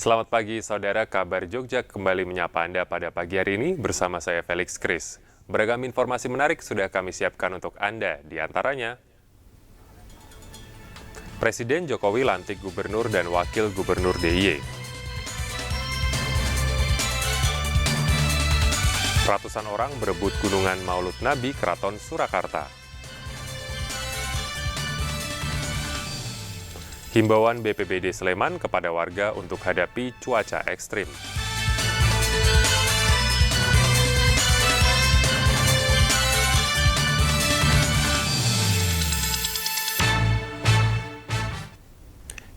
Selamat pagi saudara, Kabar Jogja kembali menyapa Anda pada pagi hari ini bersama saya Felix Kris. Beragam informasi menarik sudah kami siapkan untuk Anda, di antaranya Presiden Jokowi lantik Gubernur dan Wakil Gubernur DIY. Ratusan orang berebut gunungan Maulud Nabi Keraton Surakarta. Himbauan BPBD Sleman kepada warga untuk hadapi cuaca ekstrim.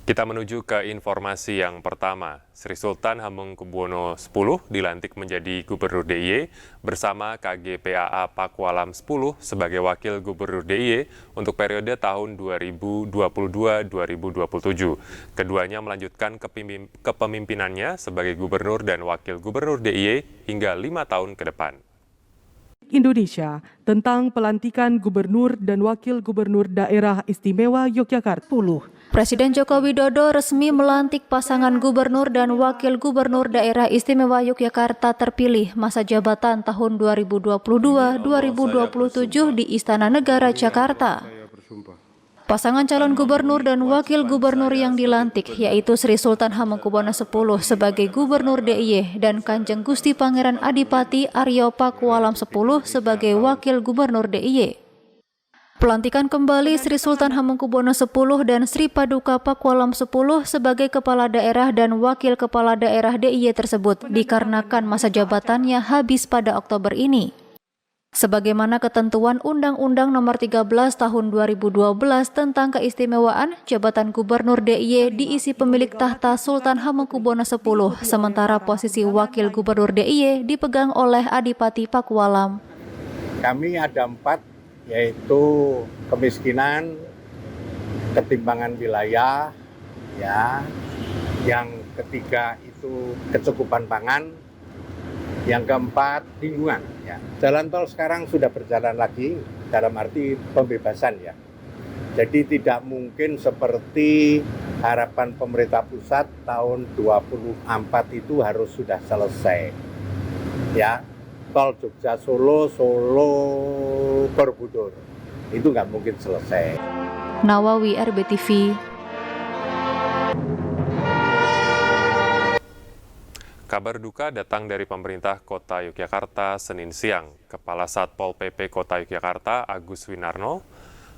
Kita menuju ke informasi yang pertama. Sri Sultan Hamengkubuwono X dilantik menjadi Gubernur DIY bersama KGPAA Pakualam X sebagai Wakil Gubernur DIY untuk periode tahun 2022-2027. Keduanya melanjutkan kepemimpinannya sebagai Gubernur dan Wakil Gubernur DIY hingga 5 tahun ke depan. Indonesia tentang pelantikan Gubernur dan Wakil Gubernur Daerah Istimewa Yogyakarta. Presiden Joko Widodo resmi melantik pasangan Gubernur dan Wakil Gubernur Daerah Istimewa Yogyakarta terpilih masa jabatan tahun 2022-2027 di Istana Negara, Jakarta. Pasangan calon gubernur dan wakil gubernur yang dilantik yaitu Sri Sultan Hamengkubuwono X sebagai Gubernur DIY dan Kanjeng Gusti Pangeran Adipati Aryo Pakualam X sebagai Wakil Gubernur DIY. Pelantikan kembali Sri Sultan Hamengkubuwono X dan Sri Paduka Pakualam X sebagai Kepala Daerah dan Wakil Kepala Daerah DIY tersebut dikarenakan masa jabatannya habis pada Oktober ini. Sebagaimana ketentuan Undang-Undang Nomor 13 Tahun 2012 tentang keistimewaan jabatan Gubernur DIY diisi pemilik tahta Sultan Hamengkubuwono X, sementara posisi Wakil Gubernur DIY dipegang oleh Adipati Pakualam. Kami ada 4, yaitu kemiskinan, ketimpangan wilayah, ya. Yang ketiga itu kecukupan pangan. Yang keempat, lingkungan. Ya. Jalan tol sekarang sudah berjalan lagi, dalam arti pembebasan ya. Jadi tidak mungkin seperti harapan pemerintah pusat tahun 24 itu harus sudah selesai. Ya, tol Jogja Solo, Solo Borobudur, itu nggak mungkin selesai. Nawawi, RBTV. Kabar duka datang dari pemerintah Kota Yogyakarta Senin siang. Kepala Satpol PP Kota Yogyakarta, Agus Winarno,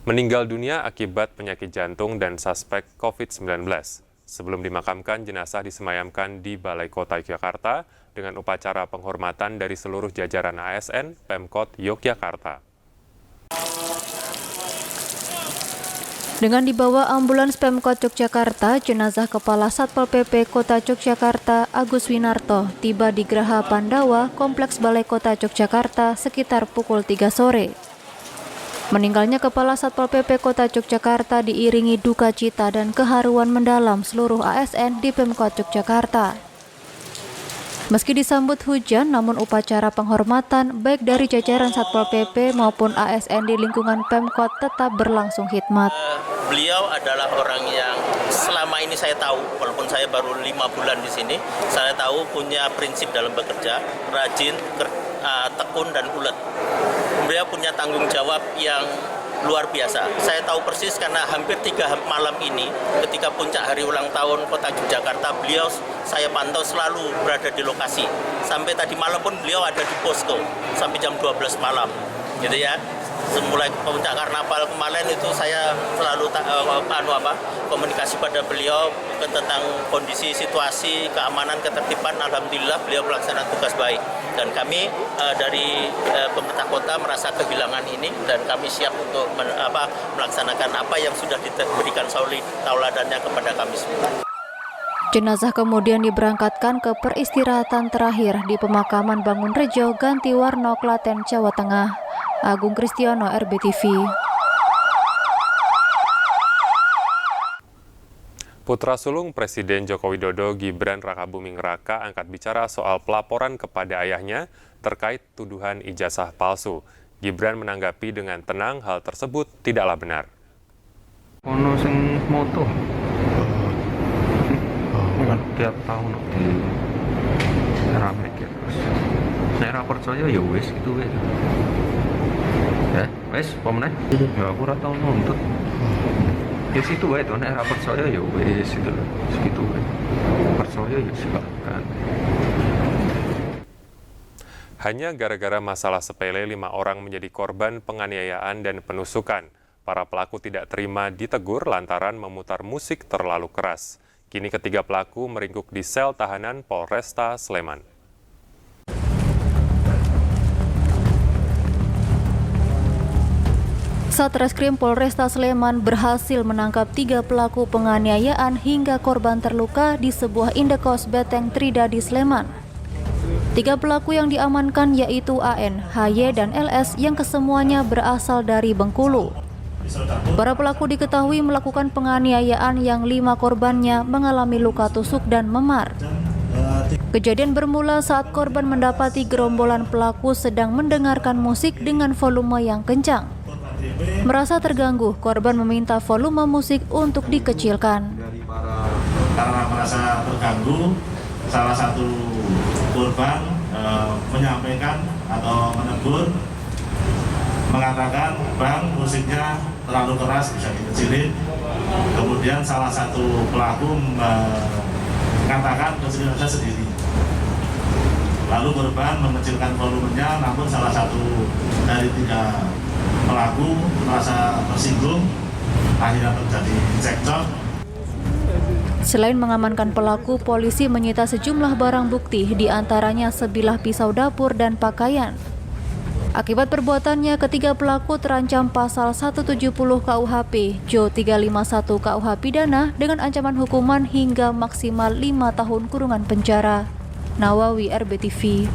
meninggal dunia akibat penyakit jantung dan suspek COVID-19. Sebelum dimakamkan, jenazah disemayamkan di Balai Kota Yogyakarta dengan upacara penghormatan dari seluruh jajaran ASN Pemkot Yogyakarta. Dengan dibawa ambulans Pemkot Yogyakarta, jenazah Kepala Satpol PP Kota Yogyakarta Agus Winarto tiba di Geraha Pandawa, Kompleks Balai Kota Yogyakarta sekitar pukul 3 sore. Meninggalnya Kepala Satpol PP Kota Yogyakarta diiringi duka cita dan keharuan mendalam seluruh ASN di Pemkot Yogyakarta. Meski disambut hujan, namun upacara penghormatan baik dari jajaran Satpol PP maupun ASN di lingkungan Pemkot tetap berlangsung khidmat. Beliau adalah orang yang selama ini saya tahu, walaupun saya baru 5 bulan di sini, saya tahu punya prinsip dalam bekerja, rajin, tekun dan ulet. Beliau punya tanggung jawab yang luar biasa. Saya tahu persis karena hampir 3 malam ini ketika puncak hari ulang tahun Kota Yogyakarta, beliau saya pantau selalu berada di lokasi. Sampai tadi malam pun beliau ada di posko sampai jam 12 malam. Gitu ya. Semulai puncak karnaval kemarin itu saya selalu komunikasi pada beliau tentang kondisi situasi keamanan ketertiban. Alhamdulillah beliau melaksanakan tugas baik dan kami dari pemerintah kota merasa kehilangan ini dan kami siap untuk melaksanakan apa yang sudah diberikan tauladannya kepada kami semua. Jenazah kemudian diberangkatkan ke peristirahatan terakhir di pemakaman Bangunrejo, Gantiwarno, Klaten, Jawa Tengah. Agung Kristiono, RBTV. Putra sulung Presiden Joko Widodo, Gibran Rakabuming Raka, angkat bicara soal pelaporan kepada ayahnya terkait tuduhan ijazah palsu. Gibran menanggapi dengan tenang hal tersebut tidaklah benar. Ono sing moto. tiap tahun di rame terus. Nek ra percaya ya wis gitu wae. Wis pemenang. Ya aku ora tau nuntut. Ya situ wae to, nek ra percaya ya wis itu. Segitu wae. Percaya ya silakan. Hanya gara-gara masalah sepele, 5 orang menjadi korban penganiayaan dan penusukan. Para pelaku tidak terima ditegur lantaran memutar musik terlalu keras. Kini ketiga pelaku meringkuk di sel tahanan Polresta Sleman. Satreskrim Polresta Sleman berhasil menangkap 3 pelaku penganiayaan hingga korban terluka di sebuah indekos Beteng Trida di Sleman. 3 pelaku yang diamankan yaitu AN, HY, dan LS yang kesemuanya berasal dari Bengkulu. Para pelaku diketahui melakukan penganiayaan yang 5 korbannya mengalami luka tusuk dan memar. Kejadian bermula saat korban mendapati gerombolan pelaku sedang mendengarkan musik dengan volume yang kencang. Merasa terganggu, korban meminta volume musik untuk dikecilkan. Karena merasa terganggu, salah satu korban menyampaikan atau menegur, mengatakan, "Bang, musiknya terlalu keras, bisa dikecilin." Kemudian salah satu pelaku mengatakan, "Kecilin aja sendiri." Lalu korban mengecilkan volumenya, namun salah satu dari 3 pelaku merasa tersinggung, akhirnya terjadi cekcok. Selain mengamankan pelaku, polisi menyita sejumlah barang bukti, diantaranya sebilah pisau dapur dan pakaian. Akibat perbuatannya, ketiga pelaku terancam pasal 170 KUHP, Jo 351 KUH pidana dengan ancaman hukuman hingga maksimal 5 tahun kurungan penjara. Nawawi, RBTV.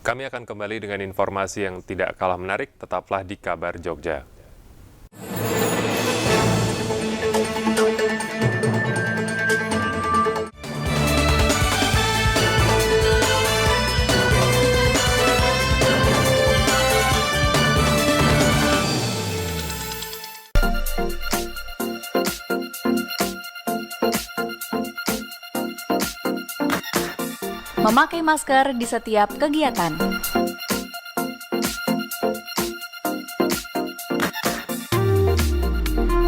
Kami akan kembali dengan informasi yang tidak kalah menarik, tetaplah di Kabar Jogja. Memakai masker di setiap kegiatan.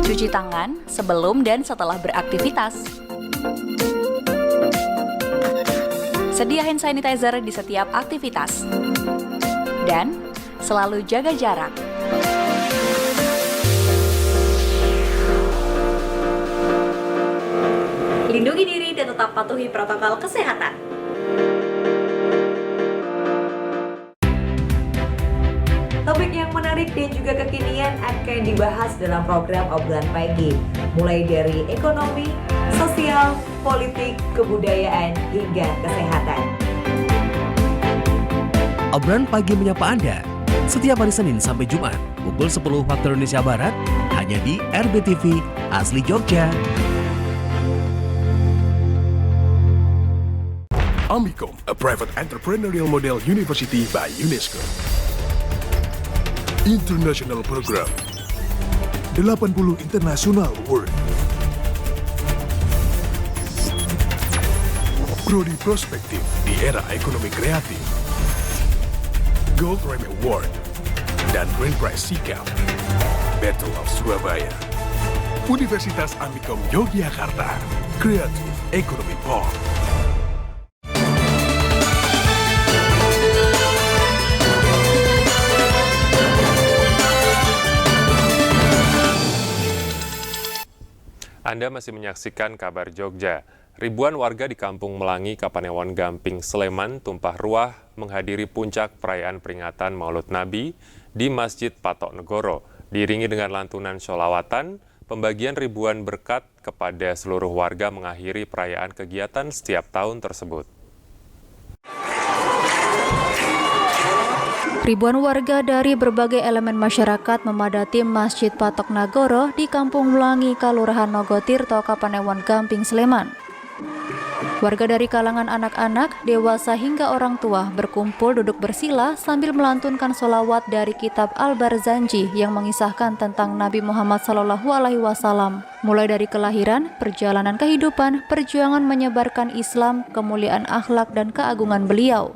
Cuci tangan sebelum dan setelah beraktivitas. Sedia hand sanitizer di setiap aktivitas. Dan selalu jaga jarak. Lindungi diri dan tetap patuhi protokol kesehatan. Topik yang menarik dan juga kekinian akan dibahas dalam program Obrolan Pagi, mulai dari ekonomi, sosial, politik, kebudayaan, hingga kesehatan. Obrolan Pagi menyapa Anda setiap hari Senin sampai Jumat pukul 10 waktu Indonesia Barat hanya di RBTV Asli Jogja. Amicom, a private entrepreneurial model university by UNESCO. International Program 80 International Award. Prodi Prospektif di era ekonomi kreatif. Gold Rem Award dan Grand Prize Sikap. Battle of Surabaya. Universitas Amicom Yogyakarta. Creative Economy Park. Anda masih menyaksikan Kabar Jogja. Ribuan warga di Kampung Melangi, Kapanewon Gamping, Sleman tumpah ruah menghadiri puncak perayaan peringatan Maulud Nabi di Masjid Patok Negoro. Diiringi dengan lantunan sholawatan, pembagian ribuan berkat kepada seluruh warga mengakhiri perayaan kegiatan setiap tahun tersebut. Ribuan warga dari berbagai elemen masyarakat memadati Masjid Patok Nagoro di Kampung Melangi, Kelurahan Nogotirto, Kapanewon Gamping, Sleman. Warga dari kalangan anak-anak, dewasa hingga orang tua berkumpul duduk bersila sambil melantunkan sholawat dari kitab Al-Barzanji yang mengisahkan tentang Nabi Muhammad SAW. Mulai dari kelahiran, perjalanan kehidupan, perjuangan menyebarkan Islam, kemuliaan akhlak dan keagungan beliau.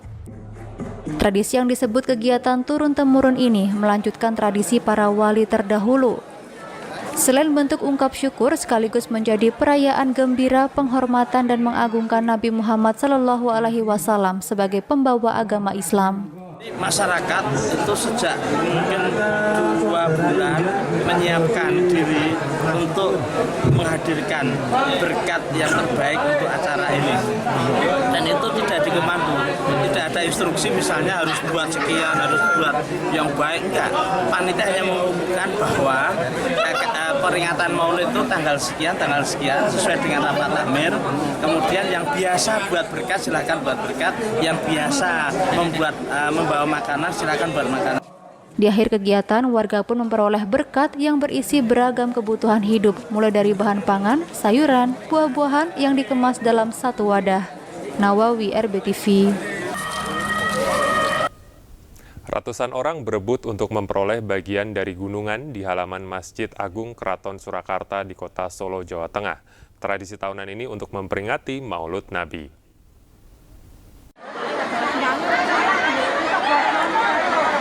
Tradisi yang disebut kegiatan turun-temurun ini melanjutkan tradisi para wali terdahulu. Selain bentuk ungkap syukur sekaligus menjadi perayaan gembira, penghormatan dan mengagungkan Nabi Muhammad SAW sebagai pembawa agama Islam. Masyarakat itu sejak mungkin 2 bulan menyiapkan diri untuk menghadirkan berkat yang terbaik untuk acara ini. Dan itu tidak dikemandu, tidak ada instruksi misalnya harus buat sekian, harus buat yang baik, enggak. Panitia hanya mengumumkan bahwa peringatan Maulid itu tanggal sekian sesuai dengan rapat takmir. Kemudian yang biasa buat berkat silakan buat berkat, yang biasa membawa makanan silakan buat makanan. Di akhir kegiatan, warga pun memperoleh berkat yang berisi beragam kebutuhan hidup, mulai dari bahan pangan, sayuran, buah-buahan yang dikemas dalam satu wadah. Nawawi, RBTV. Ratusan orang berebut untuk memperoleh bagian dari gunungan di halaman Masjid Agung Keraton Surakarta di Kota Solo, Jawa Tengah. Tradisi tahunan ini untuk memperingati Maulud Nabi.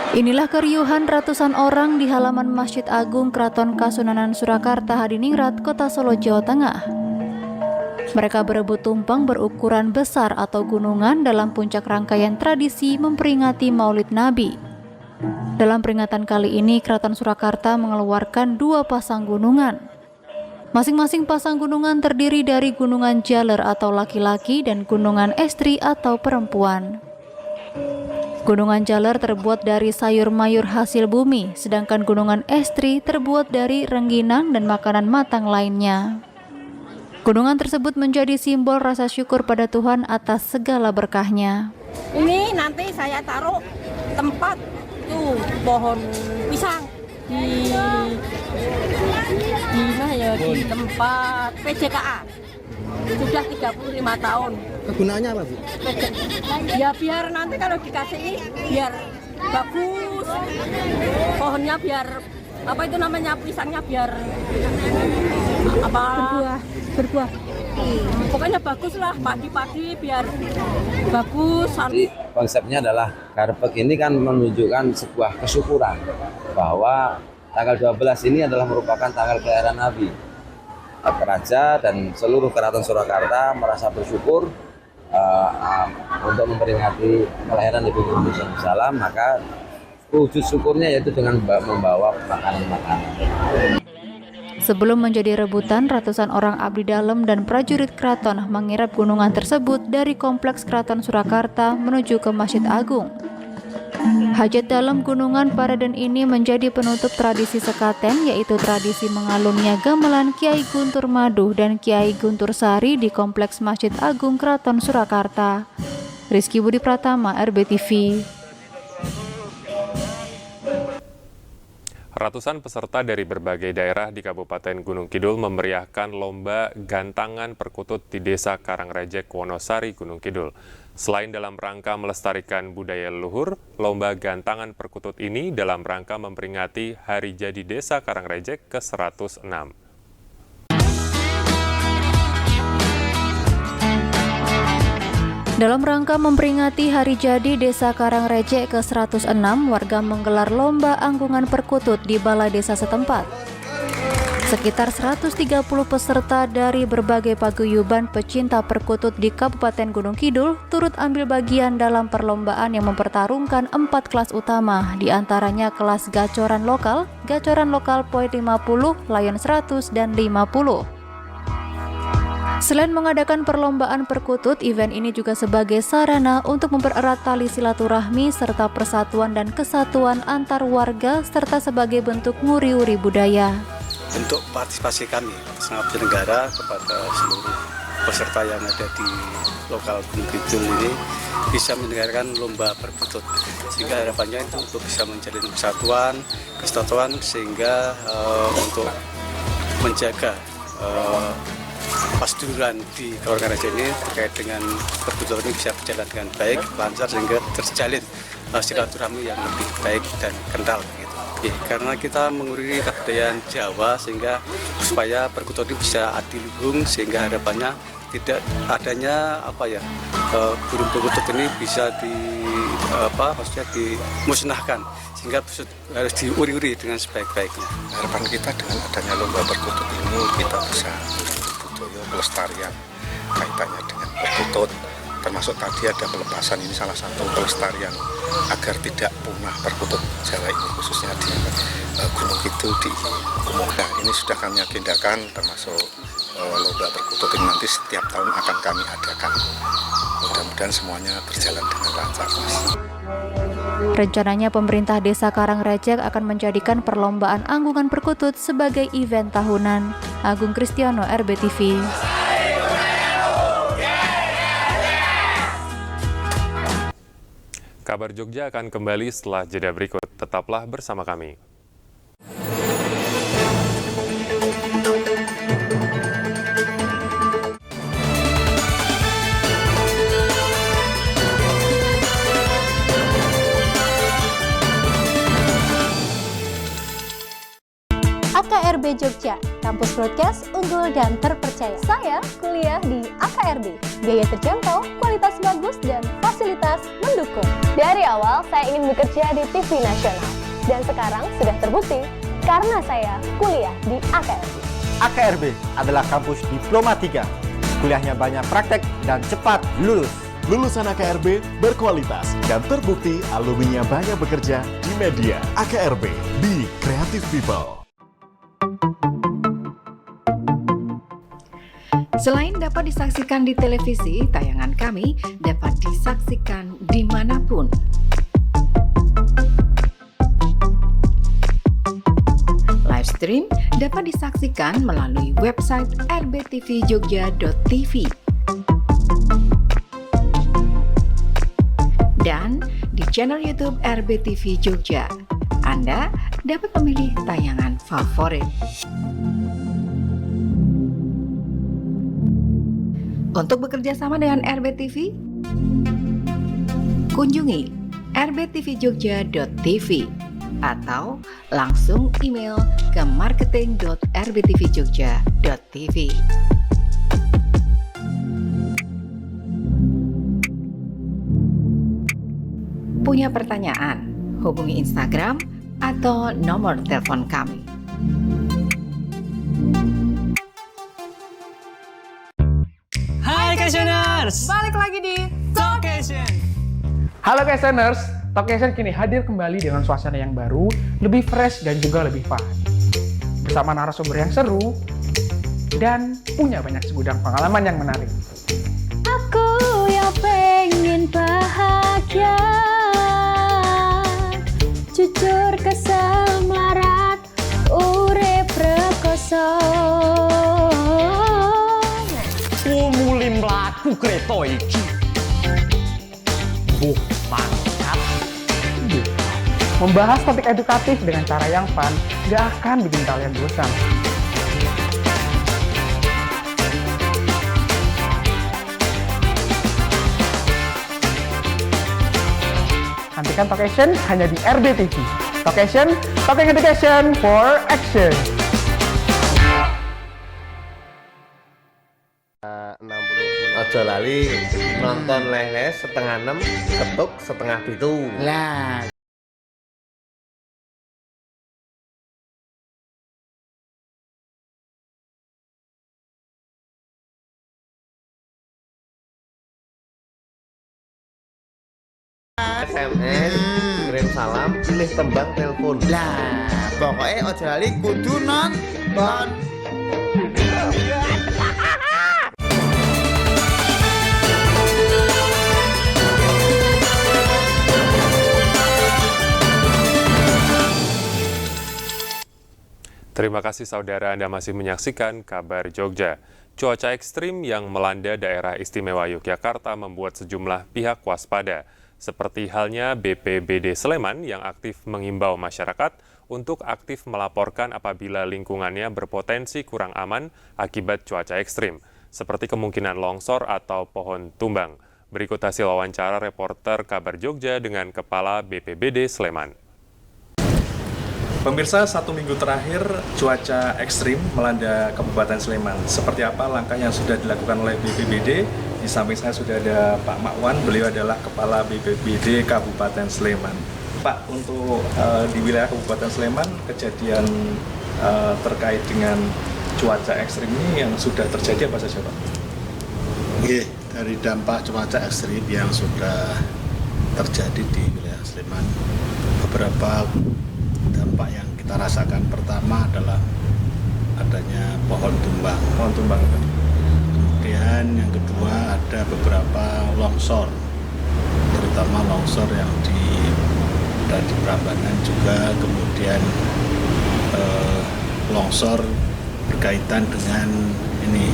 Inilah keriuhan ratusan orang di halaman Masjid Agung Keraton Kasunanan Surakarta Hadiningrat, Kota Solo, Jawa Tengah. Mereka berebut tumpeng berukuran besar atau gunungan dalam puncak rangkaian tradisi memperingati Maulid Nabi. Dalam peringatan kali ini, Keraton Surakarta mengeluarkan 2 pasang gunungan. Masing-masing pasang gunungan terdiri dari gunungan jaler atau laki-laki dan gunungan estri atau perempuan. Gunungan jaler terbuat dari sayur mayur hasil bumi, sedangkan gunungan estri terbuat dari rengginang dan makanan matang lainnya. Gunungan tersebut menjadi simbol rasa syukur pada Tuhan atas segala berkahnya. Ini nanti saya taruh tempat tuh pohon pisang di tempat PJKA. Sudah 35 tahun. Kegunaannya apa, Bu? Ya biar nanti kalau dikasih biar bagus. Pohonnya biar apa itu namanya, pisangnya biar apa? Berbuah. Pokoknya bagus lah, pagi-pagi biar bagus. Jadi konsepnya adalah Garbek ini kan menunjukkan sebuah kesyukuran bahwa tanggal 12 ini adalah merupakan tanggal kelahiran Nabi. Raja dan seluruh Keraton Surakarta merasa bersyukur untuk memperingati kelahiran Nabi Muhammad SAW, maka wujud syukurnya yaitu dengan membawa makanan-makanan. Sebelum menjadi rebutan, ratusan orang abdi dalam dan prajurit keraton mengirap gunungan tersebut dari kompleks Keraton Surakarta menuju ke Masjid Agung. Hajat dalam gunungan Paraden ini menjadi penutup tradisi sekaten, yaitu tradisi mengalunnya gamelan Kiai Guntur Madu dan Kiai Guntur Sari di kompleks Masjid Agung Keraton Surakarta. Rizky Budi Pratama, RBTV. Ratusan peserta dari berbagai daerah di Kabupaten Gunung Kidul memeriahkan lomba gantangan perkutut di Desa Karangrejek, Wonosari, Gunung Kidul. Selain dalam rangka melestarikan budaya leluhur, lomba gantangan perkutut ini dalam rangka memperingati Hari Jadi Desa Karangrejek ke-106. Dalam rangka memperingati Hari Jadi Desa Karangrejek ke-106, warga menggelar lomba anggungan perkutut di balai desa setempat. Sekitar 130 peserta dari berbagai paguyuban pecinta perkutut di Kabupaten Gunung Kidul turut ambil bagian dalam perlombaan yang mempertarungkan 4 kelas utama, diantaranya kelas gacoran lokal poin 50, Lion 100, dan 50. Selain mengadakan perlombaan perkutut, event ini juga sebagai sarana untuk mempererat tali silaturahmi serta persatuan dan kesatuan antar warga serta sebagai bentuk nguri-uri budaya. Bentuk partisipasi kami sebagai penyelenggara kepada seluruh peserta yang ada di lokal Gunung Kidul ini bisa menyelenggarakan lomba perkutut, sehingga harapannya itu untuk bisa menjalin kesatuan sehingga untuk menjaga pas duluan di Kabupaten Raja ini terkait dengan perguruan ini bisa berjalan dengan baik, lancar sehingga terjalin silaturahmi yang lebih baik dan kental gitu. Ya, karena kita mengurangi kebudayaan Jawa sehingga supaya perkutuan ini bisa adiluhung sehingga harapannya tidak adanya burung perkutut ini bisa dimusnahkan sehingga harus diuri-uri dengan sebaik-baiknya. Harapan kita dengan adanya lomba perkutut ini kita bisa budaya pelestarian kaitannya dengan perkutut, termasuk tadi ada pelepasan, ini salah satu pelestarian agar tidak punah perkutut Jawa ini, khususnya di Gunung Kidul di Komoda. Ini sudah kami agendakan, termasuk lomba perkutut ini nanti setiap tahun akan kami adakan. Mudah-mudahan semuanya berjalan dengan lancar, Mas. Rencananya pemerintah Desa Karangrajak akan menjadikan perlombaan anggungan perkutut sebagai event tahunan. Agung Kristiano, RBTV. Kabar Jogja akan kembali setelah jeda berikut. Tetaplah bersama kami. AKRB Jogja, kampus broadcast unggul dan terpercaya. Saya kuliah di AKRB, biaya terjangkau, kualitas bagus, dan fasilitas mendukung. Dari awal saya ingin bekerja di TV nasional, dan sekarang sudah terbukti karena saya kuliah di AKRB. AKRB adalah kampus Diploma 3, kuliahnya banyak praktek dan cepat lulus. Lulusan AKRB berkualitas dan terbukti alumninya banyak bekerja di media. AKRB, Be Creative People. Selain dapat disaksikan di televisi, tayangan kami dapat disaksikan dimanapun. Live stream dapat disaksikan melalui website rbtvjogja.tv dan di channel YouTube RBTV Jogja. Anda dapat memilih tayangan favorit. Untuk bekerja sama dengan RBTV, kunjungi rbtvjogja.tv atau langsung email ke marketing.rbtvjogja.tv. Punya pertanyaan? Hubungi Instagram atau nomor telepon kami. Hai Questioners! Balik lagi di Talkation. Halo Questioners, Talkation kini hadir kembali dengan suasana yang baru, lebih fresh dan juga lebih fun. Bersama narasumber yang seru dan punya banyak segudang pengalaman yang menarik. Aku yang pengen bahagia, jujur kesemarat, urip rekoso. Mulai mlaku kereta iki. Mantap. Membahas topik edukatif dengan cara yang fun gak akan bikin kalian bosan. Nantikan Talkation hanya di RBTV. Talkation, Talking Education for Action. 60. Ojo lali nonton les 5:30, ketuk 6:30. Lah. SMS, kirim salam, pilih tembang telepon. Lah, pokoknya ojo lali kudu nonton. Terima kasih saudara, Anda masih menyaksikan Kabar Jogja. Cuaca ekstrim yang melanda daerah istimewa Yogyakarta membuat sejumlah pihak waspada. Seperti halnya BPBD Sleman yang aktif mengimbau masyarakat untuk aktif melaporkan apabila lingkungannya berpotensi kurang aman akibat cuaca ekstrim. seperti kemungkinan longsor atau pohon tumbang. Berikut hasil wawancara reporter Kabar Jogja dengan Kepala BPBD Sleman. Pemirsa, 1 minggu terakhir cuaca ekstrim melanda Kabupaten Sleman. Seperti apa langkah yang sudah dilakukan oleh BPBD? Di samping saya sudah ada Pak Makwan, beliau adalah Kepala BPBD Kabupaten Sleman. Pak, untuk di wilayah Kabupaten Sleman, kejadian terkait dengan cuaca ekstrim ini yang sudah terjadi apa saja, Pak? Oke, dari dampak cuaca ekstrim yang sudah terjadi di wilayah Sleman, beberapa dampak yang kita rasakan pertama adalah adanya pohon tumbang. Pohon tumbang. Kemudian yang kedua ada beberapa longsor, terutama longsor yang di Prambanan juga, kemudian longsor berkaitan dengan ini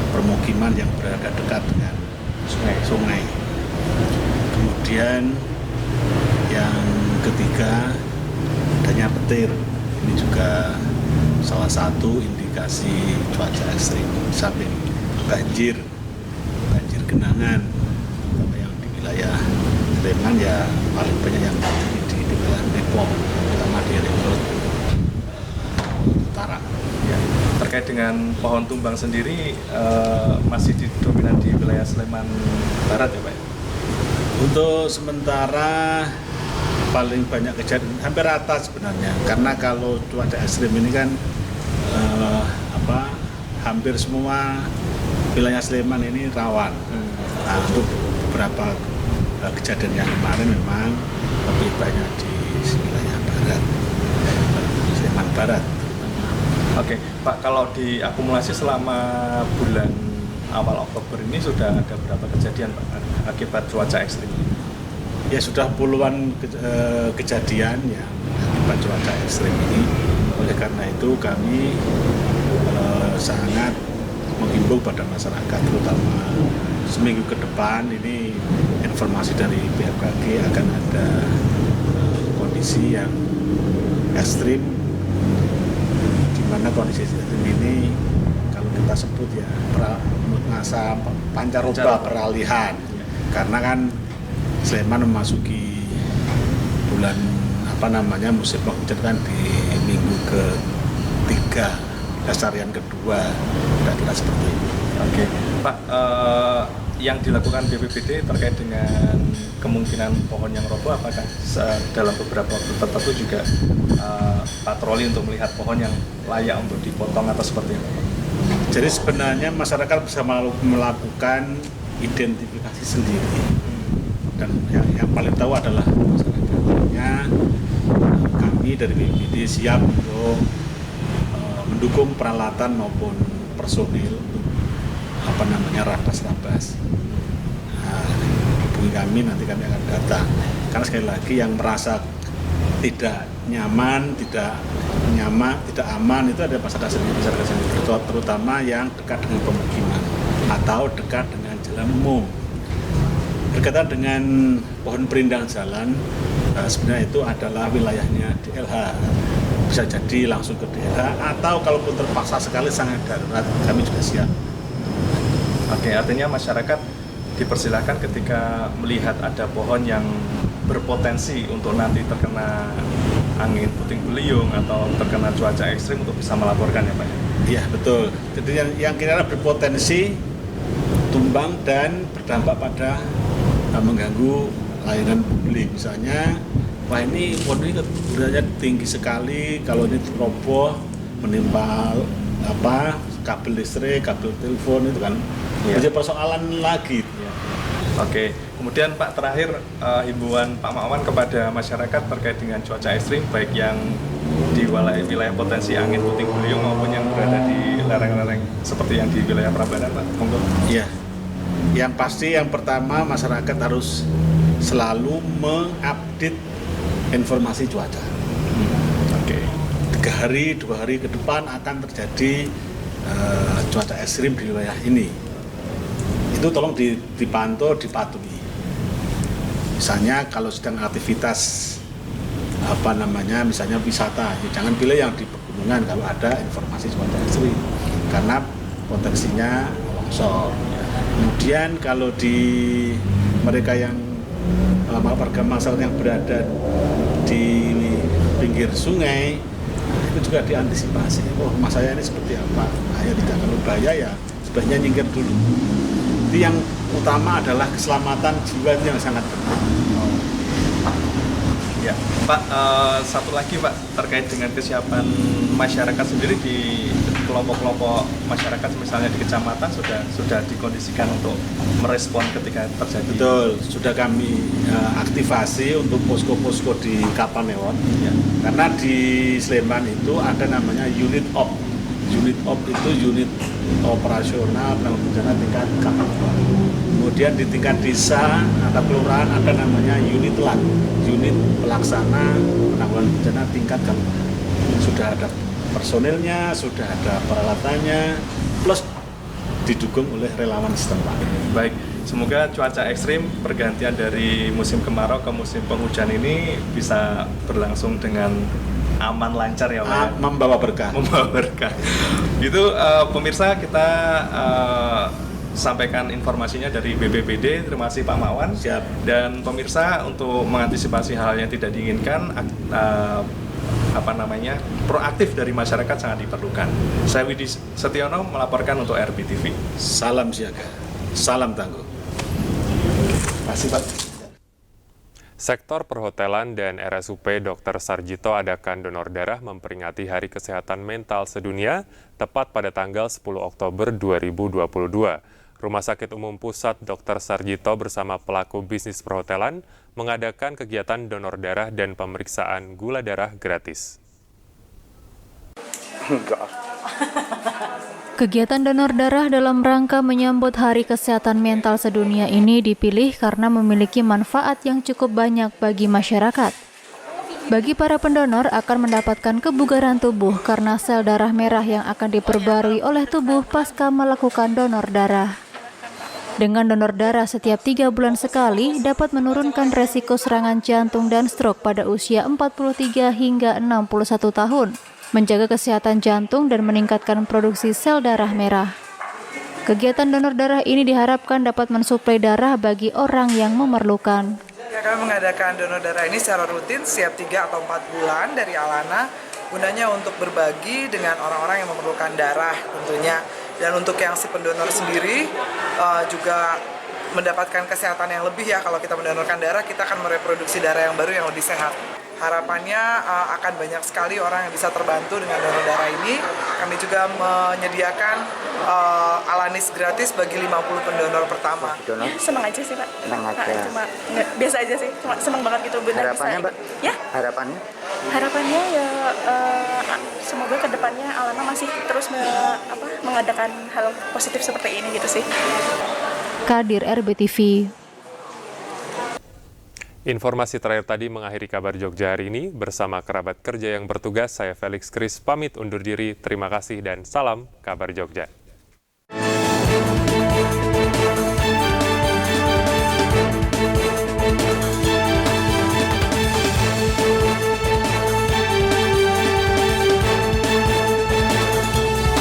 permukiman yang berada dekat dengan sungai. Kemudian yang ketiga adanya petir, ini juga salah satu indikasi cuaca ekstrim. Samping banjir genangan yang di wilayah Sleman ya paling banyak yang terjadi di wilayah Depok, terutama di Ring Road Utara. Ya, terkait dengan pohon tumbang sendiri masih didominan di wilayah Sleman Barat ya, Pak? Untuk sementara paling banyak kejadian hampir rata sebenarnya, karena kalau cuaca ekstrim ini kan hampir semua wilayah Sleman ini rawan. Nah, untuk beberapa kejadian yang kemarin memang lebih banyak di wilayah barat, Sleman Barat. Oke, Pak, kalau diakumulasi selama bulan awal Oktober ini sudah ada berapa kejadian, Pak, akibat cuaca ekstrim? Ya sudah puluhan kejadian yang akibat cuaca ekstrim ini. Oleh karena itu kami sangat menghimbau pada masyarakat, terutama seminggu ke depan ini informasi dari BMKG akan ada kondisi yang ekstrim, di mana kondisi ekstrim ini kalau kita sebut ya masa pancaroba peralihan, karena kan Sleman memasuki bulan musim penghujan kan di minggu ke-3, dasarian kedua, kira-kira seperti itu. Oke, Pak, yang dilakukan BPBD terkait dengan kemungkinan pohon yang roboh, apakah dalam beberapa waktu tertentu juga patroli untuk melihat pohon yang layak untuk dipotong atau seperti apa? Jadi sebenarnya masyarakat bisa melakukan identifikasi sendiri, dan yang paling tahu adalah masyarakatnya. Kami dari BPBD siap untuk mendukung peralatan maupun personil rabas. Hubungi kami, nanti kami akan datang. Karena sekali lagi yang merasa tidak nyaman, tidak aman itu ada masyarakat sendiri, terutama yang dekat dengan pemukiman atau dekat dengan jalan umum. Berkaitan dengan pohon perindang jalan, sebenarnya itu adalah wilayahnya DLH. Bisa jadi langsung ke DLH, atau kalaupun terpaksa sekali sangat darurat, kami juga siap. Oke, artinya masyarakat dipersilakan ketika melihat ada pohon yang berpotensi untuk nanti terkena angin puting beliung atau terkena cuaca ekstrim untuk bisa melaporkan ya, Pak? Iya, betul. Jadi yang kira-kira berpotensi tumbang dan berdampak pada mengganggu layanan publik. Misalnya, wah ini pohon ini kegugurannya tinggi sekali, kalau ini roboh menimpa kabel listrik, kabel telepon, itu kan menjadi persoalan lagi. Ya. Oke, kemudian Pak, terakhir himbauan Pak Makwan kepada masyarakat terkait dengan cuaca ekstrim, baik yang di wilayah potensi angin puting beliung maupun yang berada di lereng-lereng seperti yang di wilayah Prambanan, Pak. Iya, yang pasti yang pertama masyarakat harus selalu mengupdate informasi cuaca. Oke. 3 hari, 2 hari ke depan akan terjadi cuaca ekstrim di wilayah ini. Itu tolong dipantau, dipatuhi. Misalnya kalau sedang aktivitas misalnya wisata, ya jangan pilih yang di pegunungan kalau ada informasi cuaca ekstrim. Karena potensinya longsor. Kemudian kalau di mereka yang warga masyarakat yang berada di pinggir sungai itu juga diantisipasi. Oh, rumah saya ini seperti apa? Ayo tidak perlu bahaya ya, sebaiknya nyingkir dulu. Itu yang utama adalah keselamatan jiwa itu yang sangat penting. Ya, Pak, satu lagi Pak, terkait dengan kesiapan masyarakat sendiri di kelompok-kelompok masyarakat misalnya di kecamatan sudah dikondisikan untuk merespon ketika terjadi. Betul, sudah kami aktivasi untuk posko-posko di Kapanewon. Ya. Karena di Sleman itu ada namanya unit op. Unit op itu unit operasional penanggulangan bencana tingkat kabupaten. Kemudian di tingkat desa atau kelurahan ada namanya unit LAK, unit pelaksana penanggulangan bencana tingkat kabupaten. Sudah ada personilnya, sudah ada peralatannya, plus didukung oleh relawan setempat. Baik, semoga cuaca ekstrim pergantian dari musim kemarau ke musim penghujan ini bisa berlangsung dengan aman, lancar ya Pak. Membawa berkah. Membawa berkah. Itu pemirsa, kita sampaikan informasinya dari BPBD. Terima kasih Pak Makwan. Siap. Dan pemirsa, untuk mengantisipasi hal yang tidak diinginkan, proaktif dari masyarakat sangat diperlukan. Saya Widi Setiono melaporkan untuk RBTV. Salam siaga, salam tangguh. Terima kasih Pak. Sektor perhotelan dan RSUP Dr. Sarjito adakan donor darah memperingati Hari Kesehatan Mental Sedunia tepat pada tanggal 10 Oktober 2022. Rumah Sakit Umum Pusat Dr. Sarjito bersama pelaku bisnis perhotelan mengadakan kegiatan donor darah dan pemeriksaan gula darah gratis. Kegiatan donor darah dalam rangka menyambut Hari Kesehatan Mental Sedunia ini dipilih karena memiliki manfaat yang cukup banyak bagi masyarakat. Bagi para pendonor akan mendapatkan kebugaran tubuh karena sel darah merah yang akan diperbarui oleh tubuh pasca melakukan donor darah. Dengan donor darah setiap 3 bulan sekali dapat menurunkan resiko serangan jantung dan stroke pada usia 43 hingga 61 tahun. Menjaga kesehatan jantung dan meningkatkan produksi sel darah merah. Kegiatan donor darah ini diharapkan dapat mensuplai darah bagi orang yang memerlukan. Kami mengadakan donor darah ini secara rutin setiap 3 atau 4 bulan dari Alana, gunanya untuk berbagi dengan orang-orang yang memerlukan darah tentunya. Dan untuk yang si pendonor sendiri juga mendapatkan kesehatan yang lebih ya. Kalau kita mendonorkan darah, kita akan mereproduksi darah yang baru yang lebih sehat. Harapannya akan banyak sekali orang yang bisa terbantu dengan donor darah ini. Kami juga menyediakan alanis gratis bagi 50 pendonor pertama. Ya, senang aja sih Pak. Senang aja. Cuma biasa aja sih, cuma senang banget gitu. Benar harapannya bisa, Mbak? Ya? Harapannya? Harapannya ya semoga kedepannya Alana masih terus mengadakan hal positif seperti ini gitu sih. Kadir RBTV. Informasi terakhir tadi mengakhiri kabar Jogja hari ini. Bersama kerabat kerja yang bertugas, saya Felix Kris pamit undur diri. Terima kasih dan salam kabar Jogja.